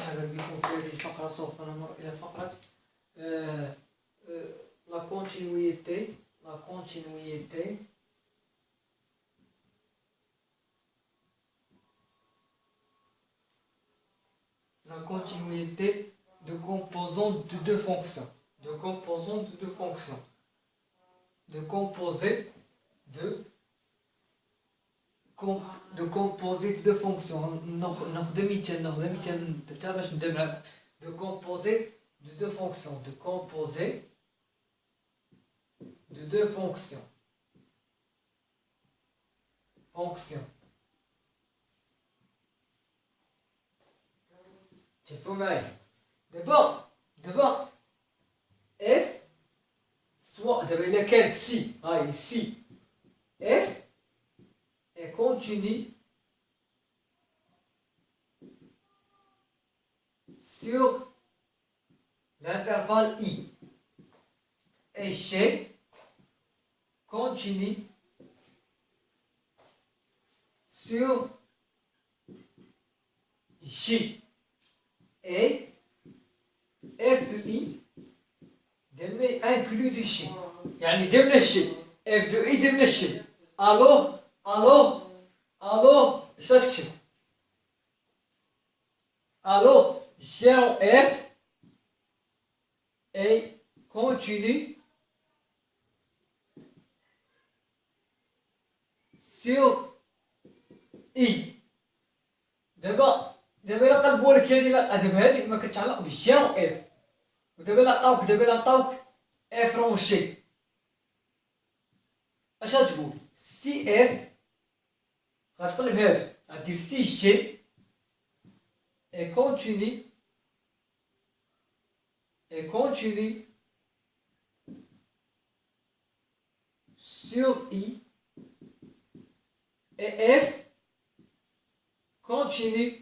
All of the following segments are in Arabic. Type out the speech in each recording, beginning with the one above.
مرحبا بكم في هذه الفقرة. سوف نمر إلى فقرة لا كونتينويتي. La continuité de composants de deux fonctions. De composés de deux fonctions. ناخذ مثال درتها باش نبدا معاك. De composés de deux fonctions. شوفوا معايا دابا اف سوا دابا الا كانت سي هاي سي اف est continue sur l'intervalle I et G continue sur J et f de I inclus du J. يعني ضمن الشيء f de I ضمن الشيء. alors اش غتكتب؟ alors G en F est continue sur I. دابا الا قلبوا لك هذه دابا هذيك ما كتعلق بالجي اون اف، ودابا الا عطاوك اف رون جي اش غتقول؟ سي اف غتقلب هادو غدير سي جي اي كونتيني sur I et F continue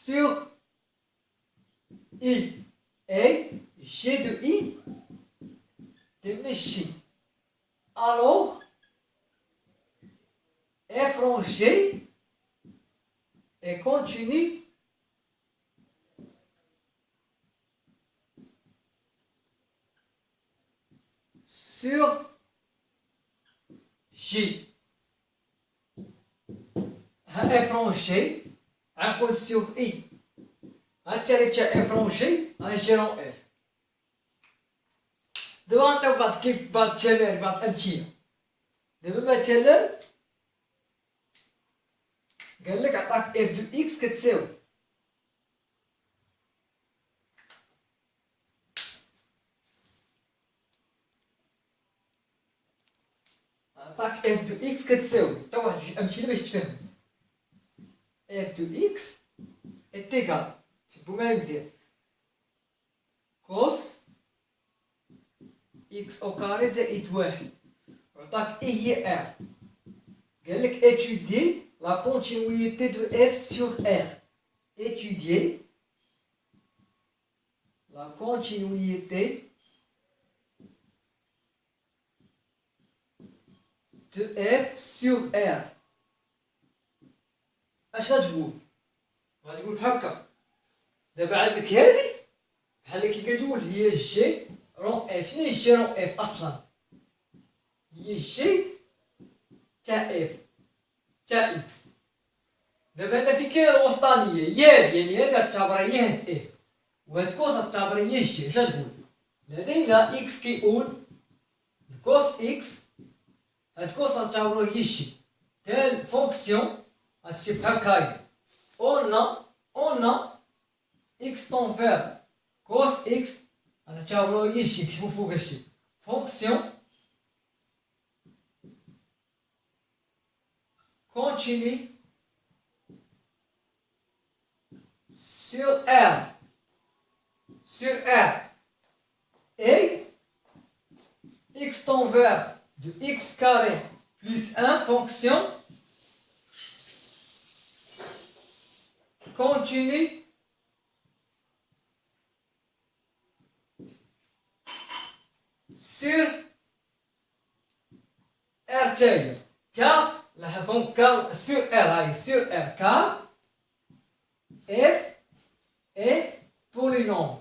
sur I et G de I ضمن J. alors F rond G et continue sur J. F rond G عفوا sur I. التعريف تاع F rond G G rond F. دابا نعطيو بعض التمارين بعض الأمثلة. دابا مثلا قال لك عطاك اف دو اكس كتساوي عطاك اف دو اكس كتساوي حتى واحد جوج امثله باش تفهم. اف دو اكس اتيكال تبو معايا مزيان كوس اكس او كاري زائد واحد وعطاك اي هي ار. قال لك étudier la continuité de f sur r. Étudier la continuité de f sur r. اش غتقول؟ غتقول بحال هكا. دابا عندك هادي بحال كي كتقول هي جي رون اف. شنو هي جي رون اف اصلا؟ هي جي تاع اف تاع اكس. دابا هنا فين كاينه الوسطانيه ياد، يعني هاد غتعتبرها هي هاد اف وهاد كوس غتعتبرها هي جي. اش غتقول؟ لدينا اكس كيقول كوس اكس هاد كوس غنعتبروه هي جي. تال فونكسيون غتمشي بحال هكا. اون اكس طون فير كوس اكس غنعتبروه هي جي. كتبو فوق الشي فونكسيون continue sur R et x tend vers de x carré plus 1 fonction continue sur R car car sur R car F est polynôme.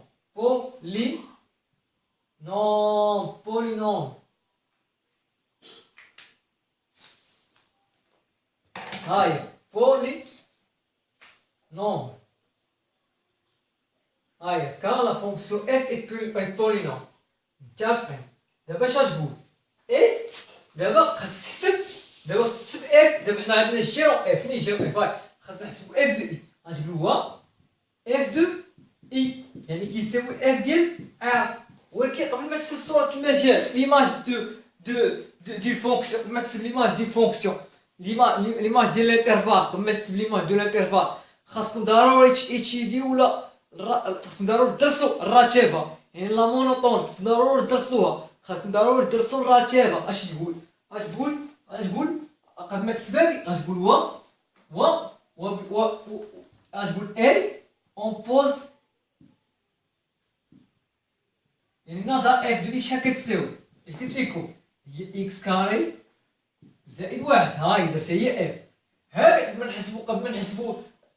Polynôme. هاي polynôme. هاي quand la fonction f est polynôme. متفقين؟ دابا اش غتقول؟ اي دابا خاصك تحسب دابا تحسب اف. دابا حنا عندنا جيرو اف. فين جيرو اف؟ هاي خاصنا نحسبو اف دو اي. غتقول هو اف دو اي يعني كيساوي اف ديال ا. ولكن قبل ما تحسب صورة المجال ليماج دو فونكسيون، قبل ما تحسب ليماج دو فونكسيون، ليماج ديال الانترفال، قبل ما تحسب ليماج دو الانترفال خاصكم ضروري اتشيدي ولا خاصكم ضروري تدرسوا الراتبه. يعني لا مونوطون ضروري تدرسوها. خاصكم ضروري تدرسوا الراتبه. اش تقول؟ غتقول قبل ما تحسب هادي غتقول غتقول ال اون بوز. يعني نضع اف دو اي شحال كتساوي؟ اش قلت لكم؟ هي اكس كاري زائد واحد. هاي درت هي اف. هادي قبل ما نحسبو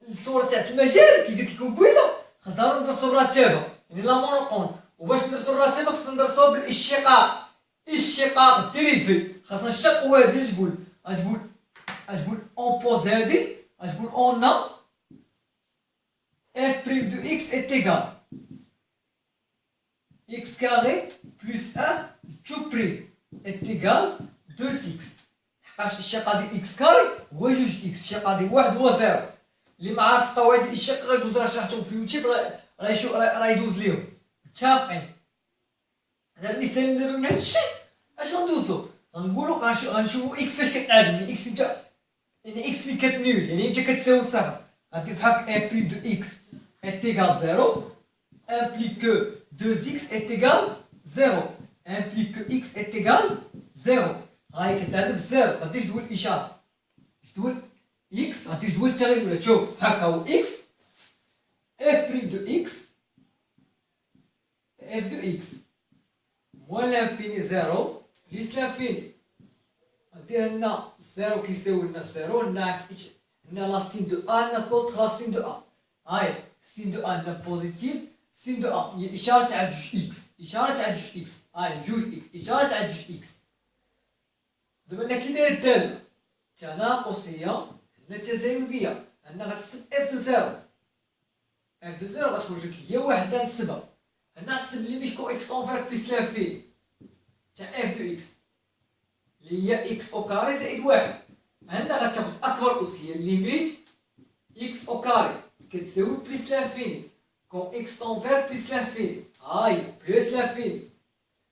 الصوره تاع المجال كي قلت لكم قبيله خاص ضروري ندرسو الراتبه يعني لا مونوطون. وباش ندرسو الراتبه خاصنا ندرسوها بالاشتقاق. اشتقاق ديريفي. خاصنا نشقوا هادي. غتقول اون بوز هادي. غتقول اون اف بريم دو اكس est égal x carré plus 1 tout prime est égal 2x. حقاش الشقه ديال x كاري هو 2x. الشقه ديال 1 هو 0. اللي ما عارف قواعد الاشتقاق غيدوز راه شرحتهم في يوتيوب راه يدوز ليهم. متفقين؟ هذا المثال دابا من هذا الشيء اش غندوزو؟ غنقولو غنشوفو اكس فاش كتعادل. يعني اكس متى يعني اكس فين كتنول يعني متى كتساوي صفر. غدير بحال ا بريم دو اكس est égal 0 implique que 2x est égal 0 implique que x est égal 0. هاي كتعادل في 0. غادير تدول الاشاره تدول x غادير تدول التغيير. ولا شوف هكا هو x f بريم دو x f دو x موان لانفيني 0 بليس لانفيني. غادير لنا 0 كيساوي لنا 0 ناقص اتش لنا لا سين دو ا لنا كونتر لا سين دو ا. هاي سين دو ا لنا بوزيتيف. سين دو ا هي الاشاره تاع جوج اكس. اشاره تاع جوج اكس. هاي جوج اكس اشاره تاع جوج اكس. دابا هنا كي داير الداله تناقصيه هنا تزايديه. هنا غتحسب اف دو 0. اف دو 0 غتخرج لك هي وحده نسبه. هنا حسب ليميت كو اكس اونفير بليس لانفيني تاع اف دو اكس اللي هي اكس او كاري زائد واحد. هنا غتاخد اكبر اس هي ليميت اكس او كاري كتساوي بليس لانفيني كون اكس اونفير بليس لانفيني. هاي بليس لانفيني.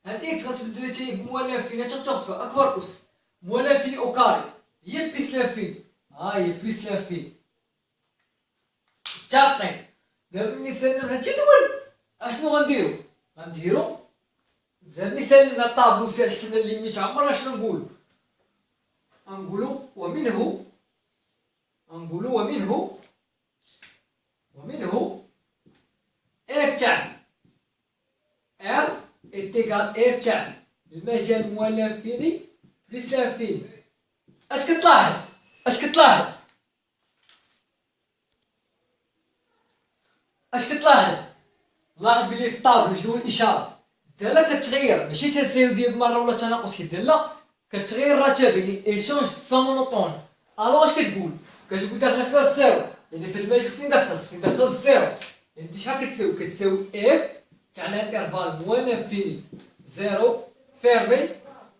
هاد اكس غتبدل تاهي بموال لانفيني تاخد فيها اكبر اس. موال لانفيني او كاري هي بليس لانفيني. هاي بليس لانفيني. متفقين؟ دابا المثال دابا هادشي دول اشنو غنديرو هاد المثال من الطابلو سير حسبنا الليميت عمرنا شنو نقولو ومنه اف تاع ار est égal اف تاع المجال موال لانفيني بليس لانفيني. اش كتلاحظ؟ لاحظ بلي في الطابلو شنو الاشاره؟ الداله كتغير ماشي تزايد بمره ولا تناقص. الداله كتغير الرتب يعني ايشونج سا مونوطون. الوغ اش كتقول داخله فيها الزيرو. يعني في الماجيك خصني ندخل الزيرو. يعني شحال كتساوي اف تاع الانترفال موال لانفيني 0 فيرمي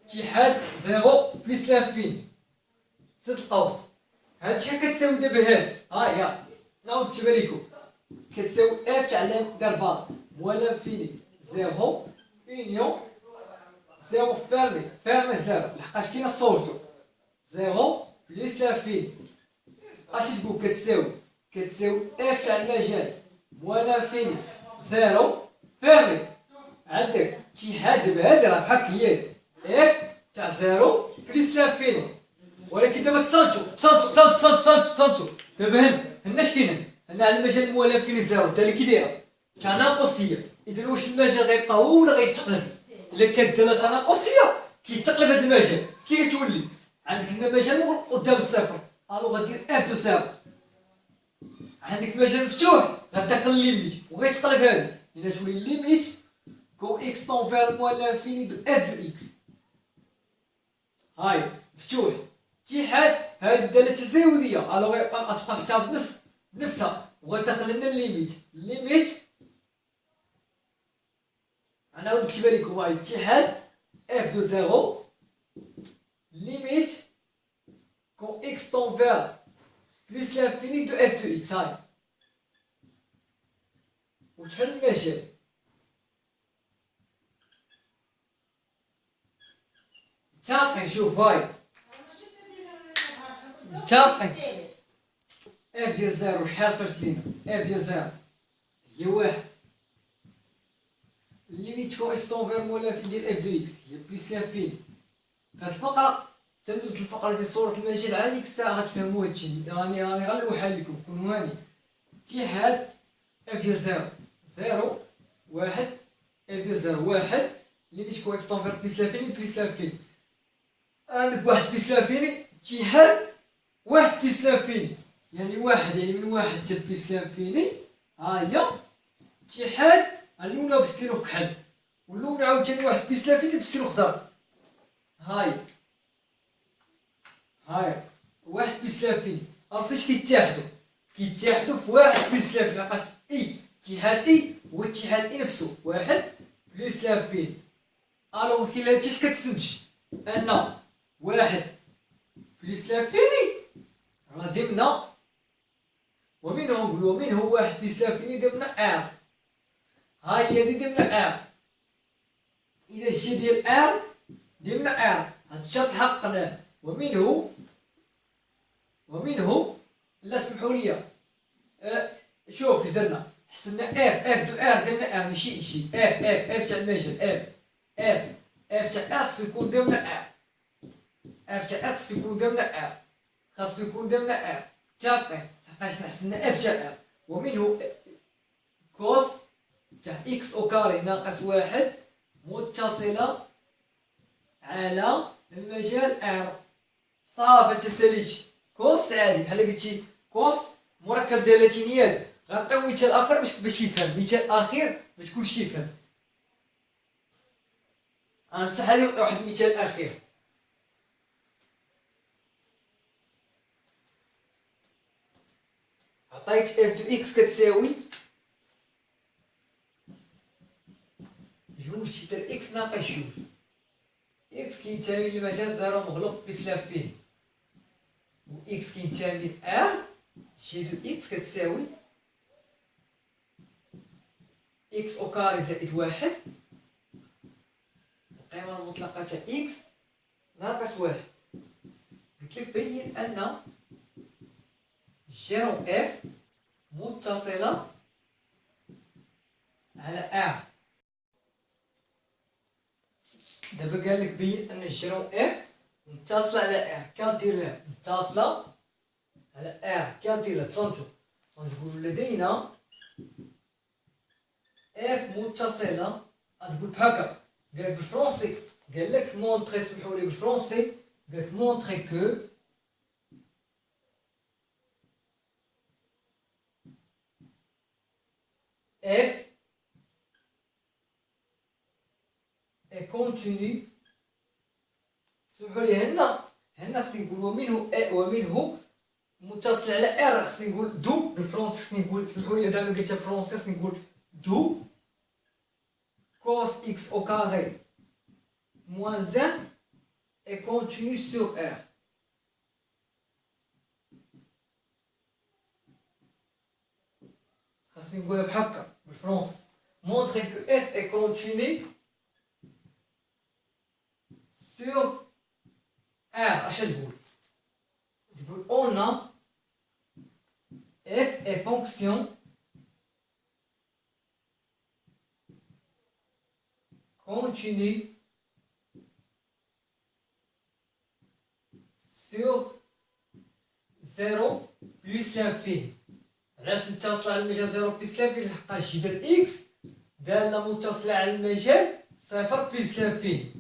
اتحاد 0 بليس لانفيني سد القوس. هادشي شحال كتساوي دابا هاد. ها هي نعاود نكتبها ليكم. كتساوي اف تاع الانترفال موال لانفيني 0 اونيون 0 فيرمي 0 لحقاش كاينه صورتو 0 بليس لانفيني. اش تقول؟ كتساوي اف تاع المجال موال لانفيني 0 فيرمي. عندك اتحاد دابا هادي راه بحال هي اف تاع 0 بليس لانفيني. ولكن دابا تصنتو دابا هنا اش كاين؟ هنا على المجال موال لانفيني 0 الداله كي دايره تناقصيه. اذا واش المجال غيبقى هو ولا غيتقلب؟ الا كانت الداله تناقصيه كيتقلب هذا المجال. كي غتولي عندك هنا مجال قدام الصفر الو غدير اف دو 0. عندك مجال مفتوح غتدخل الليميت وغيتقلب هذا لأن تولي الليميت كو إكس طون موال لانفيني دو اف دو إكس. هاي مفتوح اتحاد هاد الدالة تزايدية ألوغ غتبقى محتفظ بنفسها وغتدخل لنا الليميت نعاود نكتبها لكم. هاي اتحاد اف دو زيرو ليميت كون إكس طون بلس لانفيني دو اف دو إكس. هاي وتحل المجال. تابعي شوف هاي تابعي اف ديال زيرو شحال خرجت لينا؟ اف ديال زيرو هي واحد ليميت كون اكس طون موال لانفيني ديال اف دو اكس هي بلس لانفيني. فهاد الفقرة تندوز الفقرة ديال صورة المجال على ديك الساعة غتفهمو هادشي. راني غنلوحها لكم كون هاني. اتحاد اف ديال زيرو واحد اف ديال زيرو واحد ليميت كون اكس طون بلس لانفيني عندك واحد بلس لانفيني اتحاد واحد بلس لانفيني يعني واحد يعني من واحد حتى بلس لانفيني. ها هي اتحاد الأولى بستيلو كحل والأولى عاوتاني واحد بلس لانفيني بستيلو خضر. هاي واحد بلس لانفيني فاش كيتحدو في واحد بلس لانفيني لقاش اي اتحاد اي هو اتحاد اي نفسه واحد بلس لانفيني. الوغ كاين هادشي اش كتستنتج ان واحد بلس لانفيني راه ضمن ومنه واحد بلس لانفيني ضمن ار. هاي هي اللي ضمن ار. إذا الشي ديال ار ضمن ار هاد الشرط حققناه. ومنه لا سمحوا لي شوف اش درنا حسبنا اف دو ار ضمن ار ماشي شي اف تاع المجال اف تاع ار خصو يكون ضمن ار. اف تاع ار خصو يكون ضمن ار تابعي حقاش حسبنا اف تاع ار. ومنه كوس تاع اكس او كاري ناقص واحد متصلة على المجال ار. صافي انت ساليتي كوس عادي بحال قلتي كوس مركب ديال لاتينيال. غنعطيو مثال اخر باش يفهم مثال اخير باش كلشي يفهم. غنمسح هادي ونعطي واحد المثال اخير. عطيت اف دو اكس كتساوي جوج شيدر اكس ناقص جوج. اكس كينتمي للمجال زيرو مغلوق بلس لانفيني و اكس كينتمي لار جي دو اكس كتساوي اكس او كاري زائد واحد القيمة المطلقة تاع اكس ناقص واحد. قلتلك بين ان جيرون اف متصلة على ار. دابا قالك بين ان جيرون اف متصلة على ار. كندير لها متصلة على ار كندير لها تصنتو غنقولو لدينا اف متصلة غتقول بحال هكا. قالك بالفرونسي قالك مونطري سمحولي بالفرونسي قالك مونطري كو اف est continu. سمحولي هنا خصني نقول ومنه متصل على ار. خصني نقول دو بالفرونسي خصني نقول سمحولي دابا قلتها بالفرونسي خصني نقول دو cos x au carré moins 1 est continu sur R. خاصني نقولها بحال هكا بالفرنسي. montrer que f est continu sur R. اش تقول؟ تقول on a f est fonction continue sur 0 plus l'infini. علاش متصلة على المجال 0 بلس لانفيني؟ لحقاش جذر اكس دالة متصلة على المجال 0 بلس لانفيني.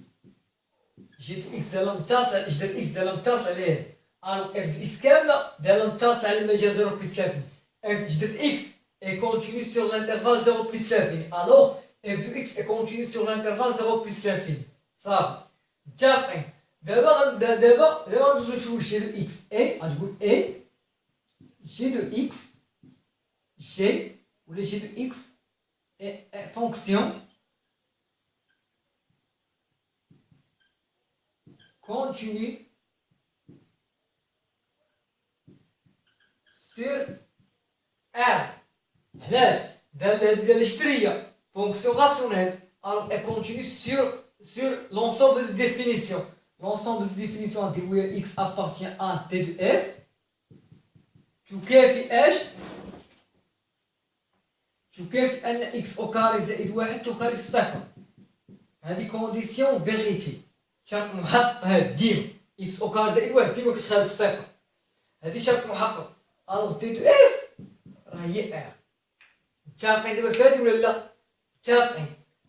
جذر اكس دالة متصلة جذر اكس دالة متصلة عليه الو اف دو اكس كاملة دالة متصلة على المجال 0 بلس لانفيني. f de x est continu sur l'intervalle 0 plus l'infini. Alors f de x est continu sur l'intervalle 0 plus l'infini. صافي متفقين. دابا ندوزو نشوفو جي دو اكس اي غتقول اي جي دو اكس جي ولا جي دو اكس اي فونكسيون continue sur R. علاش ديال الجذريه فونكسيون راسيونيل alors elle continue sur l'ensemble de définitions. L'ensemble de définitions dit où x appartient à t de f تكافئ اش تكافئ ان x au carré زائد واحد تخالف الصفر. هذه كونديسيون فيريفي شرط محقق هذا ديما x au carré زائد واحد ديما كتخالف الصفر. هذه شرط محقق. alors t de f راه هي r. متفقين دابا في هذه ولا لا؟ متفقين.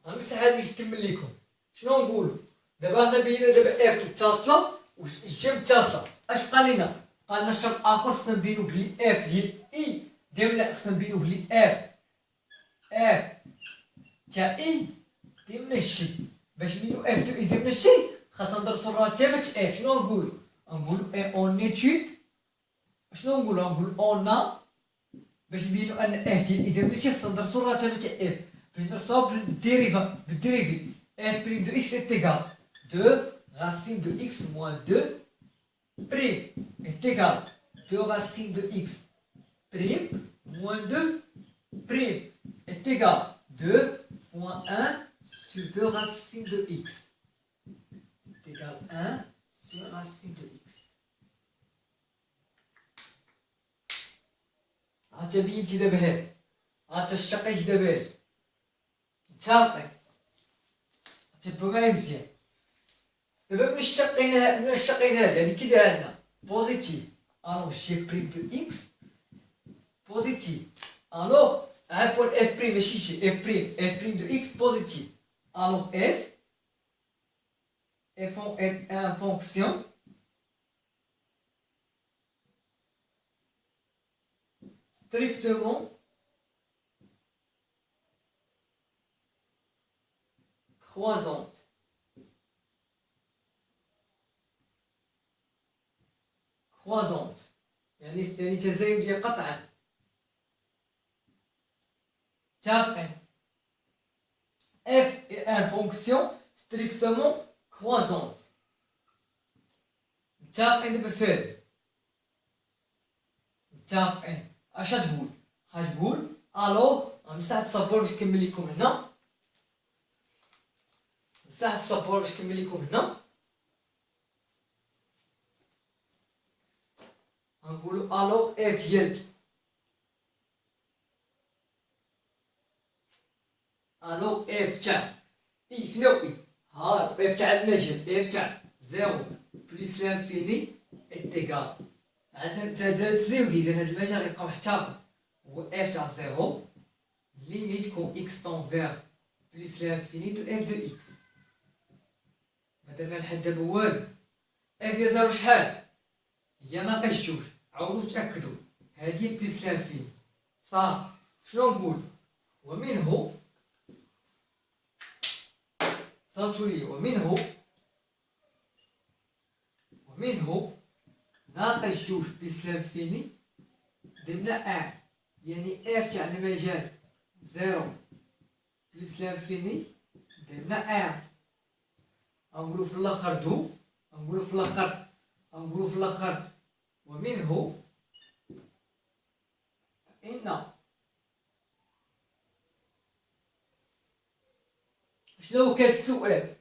غنمسح هذا باش نكمل لكم. شنو نقولوا دابا حنا بينا دابا اف متصله وجي متصله. اش بقى لينا؟ بقى لنا شرط اخر خصنا نبينو بلي اف ديال اي ديالنا خصنا نبينو بلي اف تاع اي ديالنا الشي. باش نبينو اف دو اي ديالنا الشي خاصنا ندرسو الراتبه اف. شنو نقولو؟ نقولو اي اون ايتود. شنو نقولو؟ نقولو اون ا باش نبينو ان اف ديال اي ديالنا الشي خاصنا ندرسو الراتبه تاع اف باش ندرسوها بالديريفي. f' de x est égal 2 racine de x moins 2 prime est égal 2 racine de x prime moins 2 prime est égal 2 moins 1 sur 2 racine de x est égal 1 sur racine de x. عرفت بينتي دابا هاد عرفت الشقيت دابا هاد متفقين تبقى معايا مزيان. دابا من الشقين هادي يعني كي داير عندنا بوزيتيف الوغ جي بريم دو اكس بوزيتيف الوغ عفوا اف بريم ماشي جي اف بريم دو اكس بوزيتيف الوغ اف ان فونكسيون strictement croissante. يعني تزايد ديال قطعا. متفقين. f est une fonction strictement croissante. متفقين دابا فهاد. متفقين. اش غتقول؟ غتقول الوغ غنمسح الصبور باش نكمل لكم هنا. مسح الصبور باش نكمل لكم هنا. غنقولوا الوغ اف ديال الوغ اف تاع اي فين هو اي ها اف تاع المجال اف تاع 0 بلس لانفيني ايتيغال عندنا ثلاث زاوية لان هاد المجال غيبقاو حتى هو اف تاع 0 ليميت كون اكس طون فيغ بلس لانفيني دو اف دو اكس. مادام لحد دابا والو اف ديال 0 شحال؟ هي ناقص جوج. عاودو تأكدو هادي بلس لانفيني صافي. شنو نقول؟ ومنه صنتولي ومنه ناقص جوج بلس لانفيني درنا ان يعني اف تاع المجال 0 بلس لانفيني درنا ان. غنقولو في الاخر دو غنقولو في الاخر ومنه إن شنو كان السؤال؟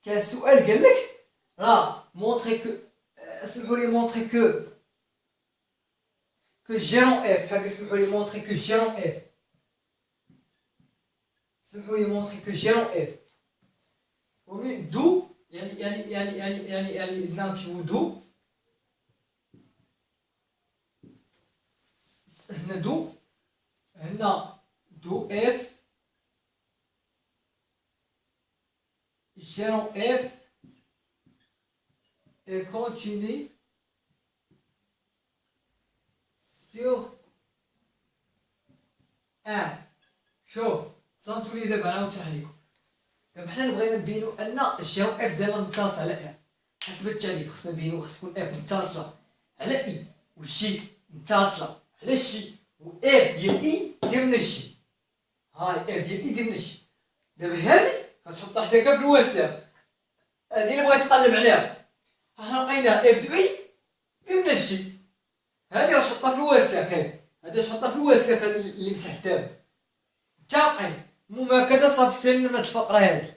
كان السؤال قال لك راه مونطري كو اسمحوا لي مونطري كو جيرون اف. هاكا اسمحوا لي مونطري كو جيرون اف. اسمحوا لي مونطري كو جيرون اف. ومن دو يعني بدنا نكتبو دو هنا دو اف gérons f et continue sur شوف صنتوا لي دابا نعاود نشرح لكم. دابا حنا بغينا نبينو ان الجي اف ديالنا متصل على اف. حسب التعريف خصنا نبينو خص تكون اف متصله على اي والجي متصله على الشي و اف ديال اي ضمن الشي. هاي اف ديال اي ضمن الشي. دابا هادي غتحطها حداك في الوسع، هادي اللي بغيت تقلب عليها حنا لقينا اف دو اي ضمن الشي. هادي غتحطها في الوسع كاين، هادي تحطها في الوسع اللي مسح دابا. متفقين؟ المهم هكذا صافي سالينا من هاد الفقره هادي.